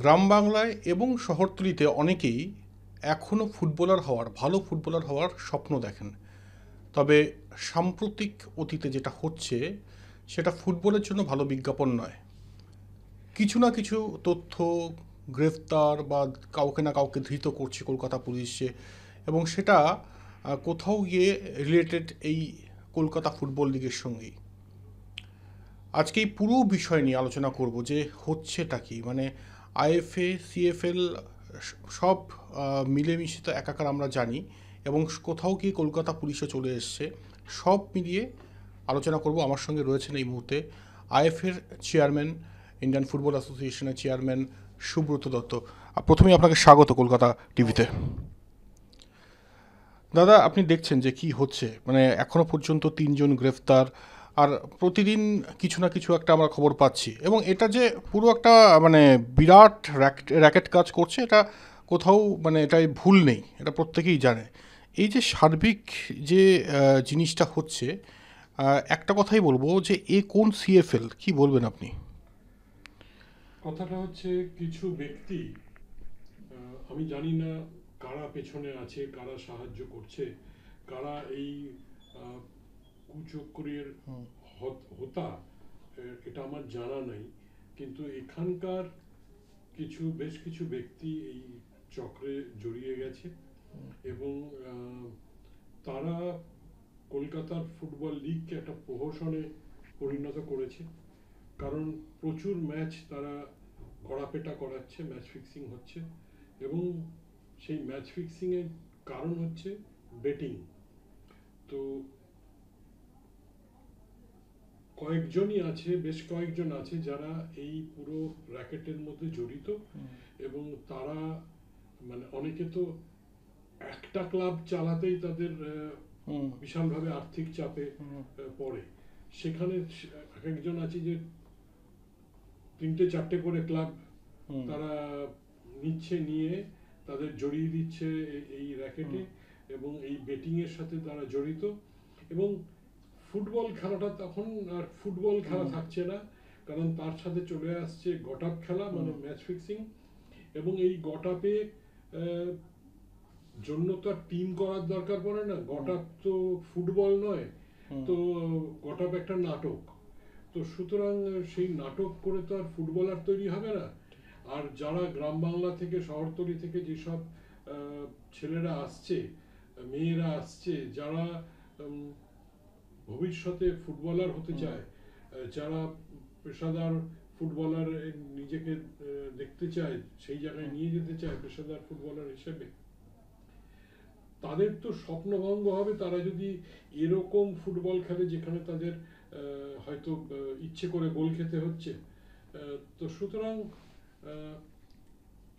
গ্রাম বাংলায় এবং শহরতলিতে অনেকেই এখনও ভালো ফুটবলার হওয়ার স্বপ্ন দেখেন। তবে সাম্প্রতিক অতীতে যেটা হচ্ছে সেটা ফুটবলের জন্য ভালো বিজ্ঞাপন নয়। কিছু না কিছু তথ্য, গ্রেফতার বা কাউকে না কাউকে ধৃত করছে কলকাতা পুলিশে, এবং সেটা কোথাও গিয়ে রিলেটেড এই কলকাতা ফুটবল লিগের সঙ্গেই। আজকে এই পুরো বিষয় নিয়ে আলোচনা করব যে হচ্ছেটা কি, মানে আইএফএ, সিএফএল সব মিলেমিশে তো একাকার আমরা জানি, এবং কোথাও গিয়ে কলকাতা পুলিশে চলে এসছে। সব মিলিয়ে আলোচনা করব। আমার সঙ্গে রয়েছেন এই মুহূর্তে আইএফএর চেয়ারম্যান, ইন্ডিয়ান ফুটবল অ্যাসোসিয়েশনের চেয়ারম্যান সুব্রত দত্ত। প্রথমেই আপনাকে স্বাগত কলকাতা টিভিতে। দাদা, আপনি দেখছেন যে কি হচ্ছে, মানে এখনো পর্যন্ত 3জন গ্রেফতার, আর প্রতিদিন কিছু না কিছু একটা আমরা খবর পাচ্ছি, এবং এটা যে পুরো একটা মানে বিরাট র্যাকেট কাজ করছে, এটা কোথাও মানে এটাই ভুল নেই, এটা প্রত্যেকেই জানে। এই যে সার্বিক যে জিনিসটা হচ্ছে, একটা কথাই বলবো যে এ কোন সিএফএল, কি বলবেন আপনি? কথাটা হচ্ছে কিছু ব্যক্তি, আমি জানি না কারা পেছনে আছে, কারা সাহায্য করছে, কারা এই আহ, কুচক্রের হোতা, এটা আমার জানা নাই। কিন্তু এখানকার বেশ কিছু ব্যক্তি এই চক্রে জড়িয়ে গেছে এবং তারা কলকাতার ফুটবল লিগকে একটা প্রহসনে পরিণত করেছে। কারণ প্রচুর ম্যাচ তারা গড়াপেটা করাচ্ছে, ম্যাচ ফিক্সিং হচ্ছে এবং সেই ম্যাচ ফিক্সিংয়ের কারণ হচ্ছে বেটিং। তো বেশ কয়েকজন আছে যারা এই পুরো র্যাকেটের মধ্যে জড়িত এবং তারা মানে অনেকে তো একটা ক্লাব চালাতেই তাদের হুম। বিশালভাবে আর্থিক চাপে পড়ে। সেখানে এক একজন আছে যে 3-4টে করে ক্লাব হুম। তারা নিয়ে তাদের জড়িয়ে দিচ্ছে এই র্যাকেটে এবং এই বেটিং এর সাথে তারা জড়িত। এবং ফুটবল খেলাটা তখন আর ফুটবল খেলা থাকছে না, কারণ তার সাথে চলে আসছে গটাপ খেলা, মানে ম্যাচ ফিক্সিং। এবং এই গটাপে জন্য তো আর টিম করার দরকার পড়ে না, গটাপ তো ফুটবল নয়। তো গটাপ একটা নাটক। তো সুতরাং সেই নাটক করে তো আর ফুটবলার তৈরি হবে না। আর যারা গ্রাম বাংলা থেকে, শহরতলি থেকে যেসব ছেলেরা আসছে, মেয়েরা আসছে, যারা ভবিষ্যতে ফুটবলার হতে চায়, যারা পেশাদার ফুটবলার নিজেকে দেখতে চায়, সেই জায়গায় নিয়ে যেতে চায় পেশাদার ফুটবলার হিসেবে, তাদের তো স্বপ্নভঙ্গ হবে তারা যদি এরকম ফুটবল খেলে যেখানে তাদের হয়তো ইচ্ছে করে গোল খেতে হচ্ছে। তো সুতরাং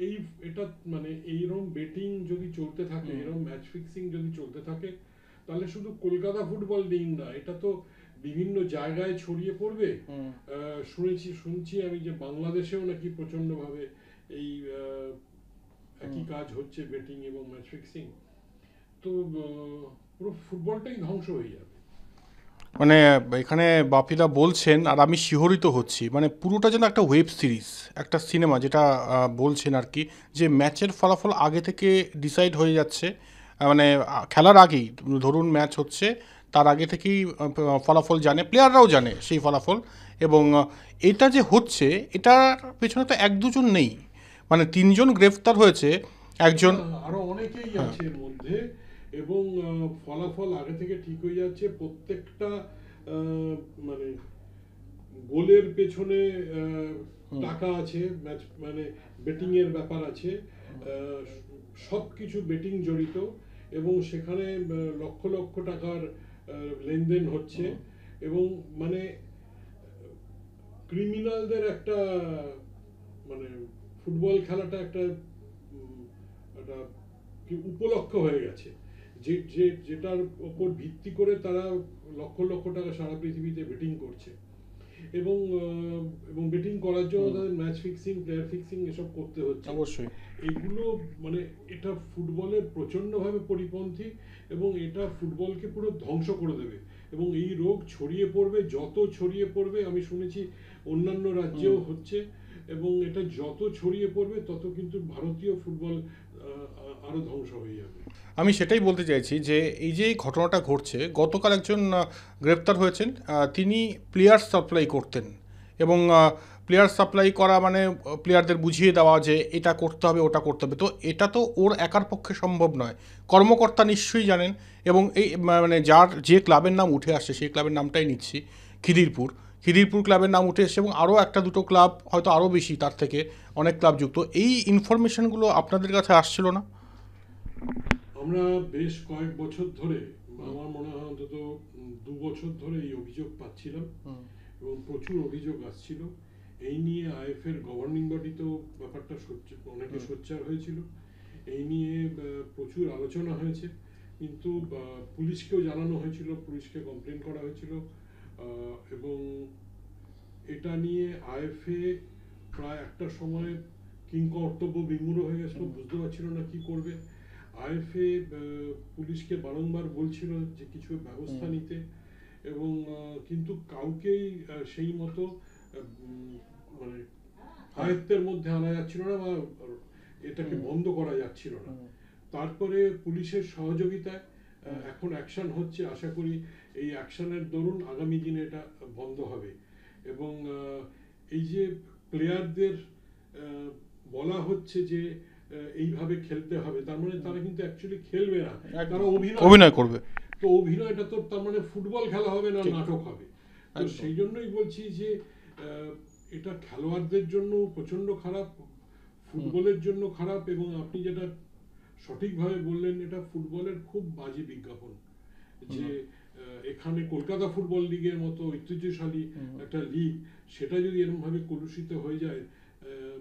এই এটা মানে এইরকম বেটিং যদি চলতে থাকে, এরকম ম্যাচ ফিক্সিং যদি চলতে থাকে, তাহলে শুধু কলকাতা ফুটবল লিগ না, এটা তো বিভিন্ন জায়গায় ছড়িয়ে পড়বে। শুনছি আমি যে বাংলাদেশেও নাকি প্রচন্ড ভাবে এই একই কাজ হচ্ছে, বেটিং এবং ম্যাচ ফিক্সিং। তো পুরো ফুটবলটাই ধ্বংস হয়ে যাবে। মানে এখানে বাপিরা বলছেন, আর আমি শিহরিত হচ্ছি, মানে পুরোটা যেন একটা ওয়েব সিরিজ, একটা সিনেমা, যেটা বলছেন আর কি, যে ম্যাচের ফলাফল আগে থেকে ডিসাইড হয়ে যাচ্ছে। মানে খেলার আগেই ধরুন ম্যাচ হচ্ছে, তার আগে থেকেই ফলাফল জানে, প্লেয়াররাও জানে সেই ফলাফল। এবং এটা যে হচ্ছে, এটার পেছনে তো এক দুজন নেই, মানে 3জন গ্রেফতার হয়েছে। একজন। না, আরো অনেকেই হ্যাঁ। আছে এর মধ্যে। এবং ফলাফল আগে থেকে ঠিক হয়ে যাচ্ছে প্রত্যেকটা মানে গোলের পেছনে টাকা আছে, ম্যাচ মানে বেটিং এর ব্যাপার আছে, সব কিছু বেটিং জড়িত এবং সেখানে লক্ষ লক্ষ টাকার লেনদেন হচ্ছে। এবং মানে ক্রিমিনালদের একটা মানে ফুটবল খেলাটা একটা একটা কি উপলক্ষ হয়ে গেছে, যেটার ওপর ভিত্তি করে তারা লক্ষ লক্ষ টাকা সারা পৃথিবীতে বেটিং করছে। এবং এবং বেটিং করার জন্য তাদের ম্যাচ ফিক্সিং, প্লেয়ার ফিক্সিং এসব করতে হচ্ছে। অবশ্যই। এগুলো মানে এটা ফুটবলের প্রচন্ডভাবে পরিপন্থী এবং এটা ফুটবলকে পুরো ধ্বংস করে দেবে। এবং এই রোগ ছড়িয়ে পড়বে, যত ছড়িয়ে পড়বে, আমি শুনেছি অন্যান্য রাজ্যেও হচ্ছে, এবং এটা যত ছড়িয়ে পড়বে তত কিন্তু ভারতীয় ফুটবল আরো ধ্বংস হয়ে যাবে। আমি সেটাই বলতে চাইছি যে এই যে ঘটনাটা ঘটছে, গতকাল একজন গ্রেপ্তার হয়েছেন, তিনি প্লেয়ার সাপ্লাই করতেন এবং প্লেয়ার সাপ্লাই করা মানে প্লেয়ারদের বুঝিয়ে দেওয়া যে এটা করতে হবে ওটা করতে হবে, তো এটা তো ওর একার পক্ষে সম্ভব নয়। কর্মকর্তা নিশ্চয়ই জানেন এবং এই মানে যার যে ক্লাবের নাম উঠে আসছে সেই ক্লাবের নামটাই নিচ্ছি, খিদিরপুর। খিদিরপুর ক্লাবের নাম উঠে এসছে এবং আরও একটা দুটো ক্লাব, হয়তো আরও বেশি, তার থেকে অনেক ক্লাব যুক্ত। এই ইনফরমেশনগুলো আপনাদের কাছে আসছিল না? আমরা বেশ কয়েক বছর ধরে, আমার মনে হয় অন্তত 2 বছর ধরে এই অভিযোগ পাচ্ছিলাম এবং প্রচুর অভিযোগ আসছিল। এই নিয়ে আইএফএর গভর্নিং বডিতেও ব্যাপারটা অনেকে সোচ্চার হয়েছিল। এই নিয়ে প্রচুর আলোচনা হয়েছে, কিন্তু পুলিশকেও জানানো হয়েছিল, পুলিশকে কমপ্লেন করা হয়েছিল এবং এটা নিয়ে আইএফএ প্রায় একটা সময় কিংকর্তব্য বিমূঢ় হয়ে গেছিল, বুঝতে পারছিল না কি করবে। আইএফএ পুলিশকে বারংবার বলছিল যে কিছু ব্যবস্থা নিতে, এবং কিন্তু কাউকেই সেই মতো মানে আয়ত্তের মধ্যে আনা যাচ্ছিল না বা এটাকে বন্ধ করা যাচ্ছিল না। তারপরে পুলিশের সহযোগিতায় এখন অ্যাকশন হচ্ছে। আশা করি এই অ্যাকশনের দরুন আগামী দিনে এটা বন্ধ হবে। এবং এই যে প্লেয়ারদের বলা হচ্ছে যে এইভাবে খেলতে হবে, তার মানে তারা কিন্তু অ্যাকচুয়ালি খেলবে না, তারা অভিনয় করবে। তো অভিনয়টা তো তার মানে ফুটবল খেলা হবে না, নাটক হবে। তো সেই জন্যই বলছি যে এটা খেলোয়াড়দের জন্য প্রচন্ড খারাপ, ফুটবলের জন্য খারাপ, এবং আপনি যেটা সঠিকভাবে বললেন, এটা ফুটবলের খুব বাজে বিজ্ঞাপন যে এখানে কলকাতা ফুটবল লিগের মতো ঐতিহ্যশালী একটা লিগ, সেটা যদি এরকম ভাবে কলুষিত হয়ে যায়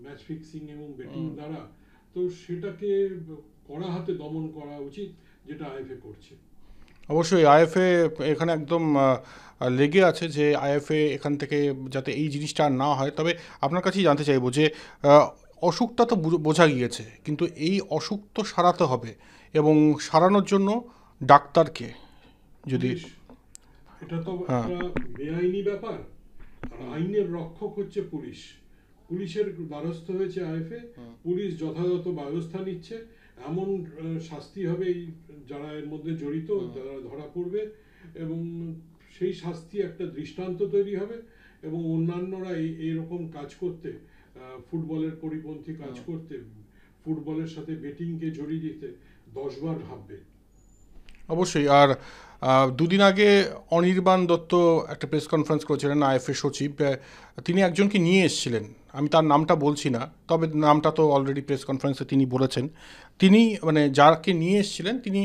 ম্যাচ ফিক্সিং এবং বেটিং দ্বারা, তো সেটাকে কড়া হাতে দমন করা উচিত, যেটা আইএফএ করছে। অবশ্যই আইএফএ এখানে একদম লেগে আছে যে আইএফএ এখান থেকে যাতে এই জিনিসটা আর না হয়। তবে আপনার কাছেই জানতে চাইবো যে অসুখটা তো বোঝা গিয়েছে, কিন্তু এই অসুখ তো সারাতে হবে এবং সারানোর জন্য ডাক্তারকে যদি এটা তো একটা বেআইনি ব্যাপার, আর আইনের রক্ষক হচ্ছে পুলিশ। পুলিশের দ্বারস্থ হয়েছে আইএফএ, পুলিশ যথাযথ ব্যবস্থা নিচ্ছে, এমন শাস্তি হবে যারা এর মধ্যে জড়িত, যারা ধরা পড়বে, এবং সেই শাস্তি একটা দৃষ্টান্ত তৈরি হবে এবং অন্যান্যরা এইরকম কাজ করতে, ফুটবলের পরিপন্থী কাজ করতে, ফুটবলের সাথে বেটিংকে জড়িয়ে দিতে 10 বার ভাববে। অবশ্যই। আর দুদিন আগে অনির্বাণ দত্ত একটা প্রেস কনফারেন্স করেছিলেন, আইএফএ সচিব। তিনি একজনকে নিয়ে এসেছিলেন, আমি তার নামটা বলছি না, তবে নামটা তো অলরেডি প্রেস কনফারেন্সে তিনি বলেছেন। তিনি মানে যাকে নিয়ে এসেছিলেন তিনি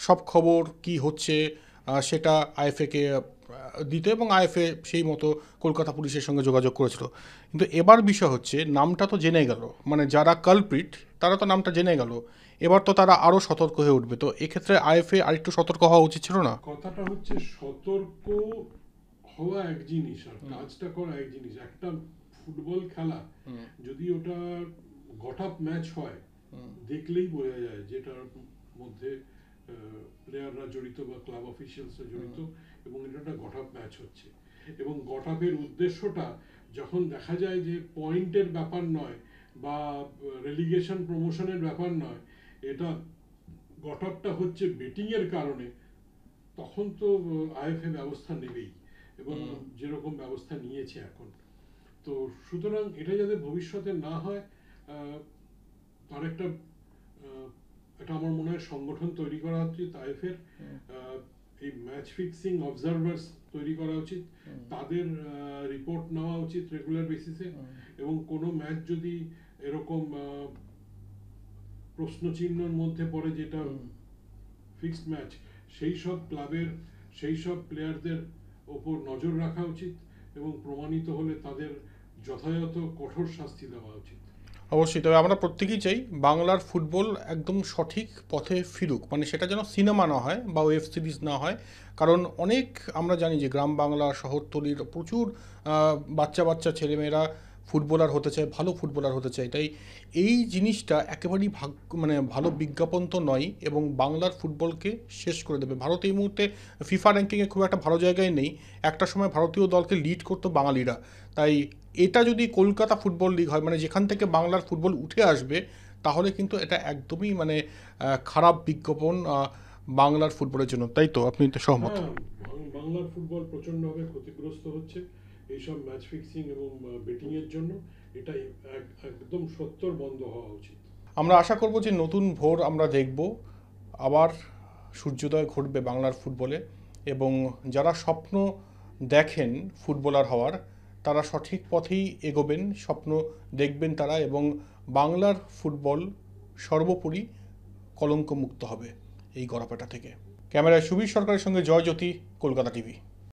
সব খবর কি হচ্ছে সেটা আইএফএকে দিতে, এবং আইএফএ সেই মতো কলকাতা পুলিশের সঙ্গে যোগাযোগ করেছিল। কিন্তু এবার বিষয় হচ্ছে নামটা তো জেনে গেল, মানে যারা কালপ্রিট তারা তো নামটা জেনে গেল, এবার তো তারা আরও সতর্ক হয়ে উঠবে। তো এক্ষেত্রে আইএফএ আরেকটু সতর্ক হওয়া উচিত ছিল না? কথাটা হচ্ছে সতর্ক হওয়া এক জিনিস আর কাজটা করা এক জিনিস। একটা ফুটবল খেলা যদি ওটা গটআপ ম্যাচ হয়, দেখলেই বোঝা যায় যেটার মধ্যে প্লেয়াররা জড়িত বা ক্লাব অফিসিয়ালসরা জড়িত, এবং এটা একটা গটআপ ম্যাচ হচ্ছে। এবং গটআপের উদ্দেশ্যটা যখন দেখা যায় যে পয়েন্টের ব্যাপার নয় বা রেলিগেশন প্রমোশনের ব্যাপার নয়, এটা গটআপটা হচ্ছে বেটিং এর কারণে, তখন তো আইএফএ ব্যবস্থা নেবেই, এবং যেরকম ব্যবস্থা নিয়েছে এখন। তো সুতরাং এটা যাতে ভবিষ্যতে না হয়, তার একটা এটা আমার মনে হয় সংগঠন তৈরি করা উচিত আইএফএর। এই ম্যাচ ফিক্সিং অবজারভার্স তৈরি করা উচিত, তাদের রিপোর্ট নেওয়া উচিত রেগুলার বেসিসে, এবং কোনো ম্যাচ যদি এরকম প্রশ্নচিহ্নের মধ্যে পড়ে যেটা ফিক্সড ম্যাচ, সেই সব ক্লাবের সেই সব প্লেয়ারদের ওপর নজর রাখা উচিত, এবং প্রমাণিত হলে তাদের যথাযথ কঠোর শাস্তি দেওয়া উচিত। অবশ্যই। তবে আমরা প্রত্যেকেই চাই বাংলার ফুটবল একদম সঠিক পথে ফিরুক, মানে সেটা যেন সিনেমা না হয় বা ওয়েব সিরিজ না হয়। কারণ অনেক আমরা জানি যে গ্রাম বাংলা শহরতলির প্রচুর বাচ্চা বাচ্চা ছেলেমেয়েরা ফুটবলার হতে চায়, ভালো ফুটবলার হতে চায়। তাই এই জিনিসটা একেবারেই মানে ভালো বিজ্ঞাপন তো নয়, এবং বাংলার ফুটবলকে শেষ করে দেবে। ভারত এই মুহূর্তে ফিফা র্যাঙ্কিংয়ে খুব একটা ভালো জায়গায় নেই, একটা সময় ভারতীয় দলকে লিড করতো বাঙালিরা। তাই এটা যদি কলকাতা ফুটবল লিগ হয়, মানে যেখান থেকে বাংলার ফুটবল উঠে আসবে, তাহলে কিন্তু এটা একদমই মানে খারাপ বিজ্ঞাপন বাংলার ফুটবলের জন্য। তাই তো, আপনি তো সহমত? হ্যাঁ, বাংলার ফুটবল প্রচণ্ডভাবে ক্ষতিগ্রস্ত হচ্ছে এইসব ম্যাচ ফিক্সিং এবং বেটিংয়ের জন্য। এটা একদম সত্তর বন্ধ হওয়া উচিত। আমরা আশা করব যে নতুন ভোর আমরা দেখব, আবার সূর্যোদয় ঘটবে বাংলার ফুটবলে, এবং যারা স্বপ্ন দেখেন ফুটবলার হওয়ার, তারা সঠিক পথেই এগোবেন, স্বপ্ন দেখবেন তারা, এবং বাংলার ফুটবল সর্বোপরি কলঙ্কমুক্ত হবে এই গড়াপেটা থেকে। ক্যামেরায় সুবীর সরকারের সঙ্গে জয় জ্যোতি, কলকাতা টিভি।